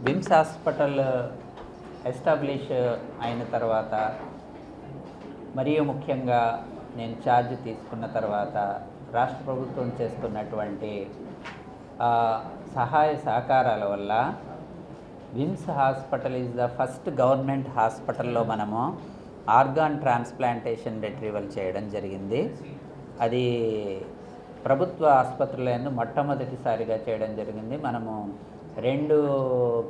VIMS hospital establish అయిన తర్వాత మరియు ముఖ్యంగా నేను ఛార్జ్ తీసుకున్న తర్వాత రాష్ట్ర ప్రభుత్వం చేస్తున్నటువంటి సహాయ సహకారాల వల్ల VIMS hospital is the first government హాస్పిటల్లో మనము ఆర్గాన్ ట్రాన్స్ప్లాంటేషన్ రిట్రీవల్ చేయడం జరిగింది. అది ప్రభుత్వ ఆసుపత్రులందు మొట్టమొదటిసారిగా చేయడం జరిగింది. మనము 2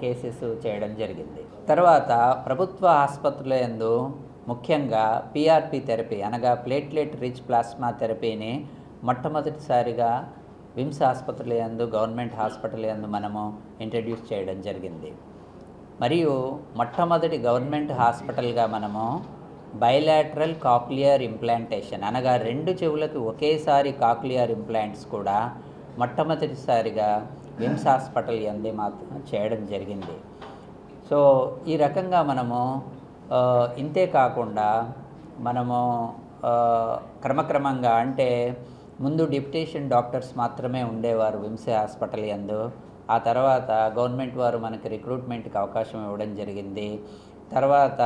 కేసెస్ చేయడం జరిగింది. తర్వాత ప్రభుత్వ ఆసుపత్రులందు ముఖ్యంగా పిఆర్పి థెరపీ అనగా ప్లేట్లెట్ రిచ్ ప్లాస్మా థెరపీని మొట్టమొదటిసారిగా విమ్స్ ఆసుపత్రుల యందు గవర్నమెంట్ హాస్పిటల్ యందు మనము ఇంట్రడ్యూస్ చేయడం జరిగింది. మరియు మొట్టమొదటి గవర్నమెంట్ హాస్పిటల్గా మనము బైలాటరల్ కాక్లియర్ ఇంప్లాంటేషన్ అనగా 2 చెవులకు ఒకేసారి కాక్లియర్ ఇంప్లాంట్స్ కూడా మొట్టమొదటిసారిగా విమ్స్ హాస్పిటల్ యందు మాత్రం చేయడం జరిగింది. సో ఈ రకంగా మనము ఇంతే కాకుండా మనము క్రమక్రమంగా అంటే ముందు డిప్యుటేషన్ డాక్టర్స్ మాత్రమే ఉండేవారు విమ్స్ హాస్పిటల్ యందు. ఆ తర్వాత గవర్నమెంట్ వారు మనకి రిక్రూట్మెంట్కి అవకాశం ఇవ్వడం జరిగింది. తర్వాత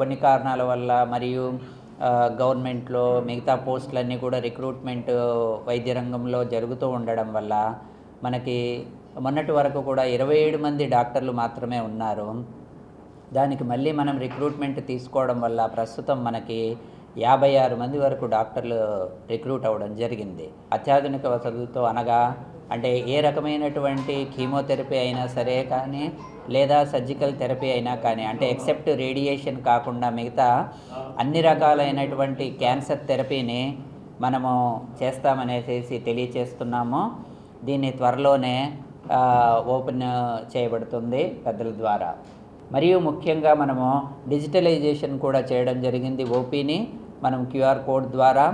కొన్ని కారణాల వల్ల మరియు గవర్నమెంట్లో మిగతా పోస్టులన్నీ కూడా రిక్రూట్మెంట్ వైద్య రంగంలో జరుగుతూ ఉండడం వల్ల మనకి మొన్నటి వరకు కూడా 27 మంది డాక్టర్లు మాత్రమే ఉన్నారు. దానికి మళ్ళీ మనం రిక్రూట్మెంట్ తీసుకోవడం వల్ల ప్రస్తుతం మనకి 56 మంది వరకు డాక్టర్లు రిక్రూట్ అవ్వడం జరిగింది. అత్యాధునిక వసతులతో అనగా అంటే ఏ రకమైనటువంటి కీమోథెరపీ అయినా సరే కానీ లేదా సర్జికల్ థెరపీ అయినా కానీ అంటే ఎక్సెప్ట్ రేడియేషన్ కాకుండా మిగతా అన్ని రకాలైనటువంటి క్యాన్సర్ థెరపీని మనము చేస్తామనేసి తెలియచేస్తున్నాము. దీన్ని త్వరలోనే ఓపెన్ చేయబడుతుంది పెద్దల ద్వారా. మరియు ముఖ్యంగా మనము డిజిటలైజేషన్ కూడా చేయడం జరిగింది. ఓపీని మనం క్యూఆర్ కోడ్ ద్వారా,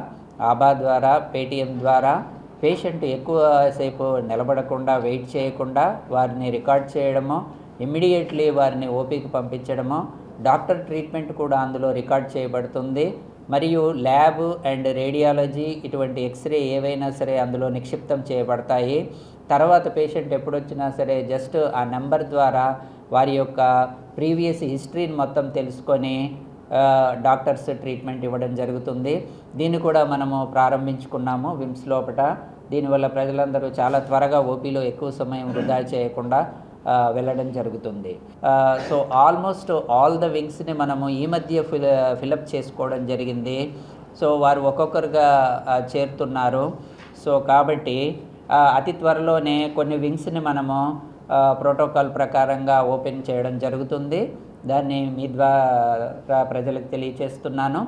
ఆబా ద్వారా, పేటిఎం ద్వారా పేషెంట్ ఎక్కువసేపు నిలబడకుండా వెయిట్ చేయకుండా వారిని రికార్డ్ చేయడము, ఇమ్మీడియట్లీ వారిని ఓపీకి పంపించడము, డాక్టర్ ట్రీట్మెంట్ కూడా అందులో రికార్డ్ చేయబడుతుంది. మరియు ల్యాబ్ అండ్ రేడియాలజీ ఇటువంటి ఎక్స్రే ఏవైనా సరే అందులో నిక్షిప్తం చేయబడతాయి. తర్వాత పేషెంట్ ఎప్పుడొచ్చినా సరే జస్ట్ ఆ నెంబర్ ద్వారా వారి యొక్క ప్రీవియస్ హిస్టరీని మొత్తం తెలుసుకొని డాక్టర్స్ ట్రీట్మెంట్ ఇవ్వడం జరుగుతుంది. దీన్ని కూడా మనము ప్రారంభించుకున్నాము విమ్స్ లోపట. దీనివల్ల ప్రజలందరూ చాలా త్వరగా ఓపీలో ఎక్కువ సమయం వృధా చేయకుండా వెళ్ళడం జరుగుతుంది. సో ఆల్మోస్ట్ ఆల్ ద వింగ్స్ని మనము ఈ మధ్య ఫిలప్ చేసుకోవడం జరిగింది. సో వారు ఒక్కొక్కరుగా చేరుతున్నారు. సో కాబట్టి అతి త్వరలోనే కొన్ని వింగ్స్ని మనము ప్రోటోకాల్ ప్రకారంగా ఓపెన్ చేయడం జరుగుతుంది. దాన్ని మీ ద్వారా ప్రజలకు తెలియచేస్తున్నాను.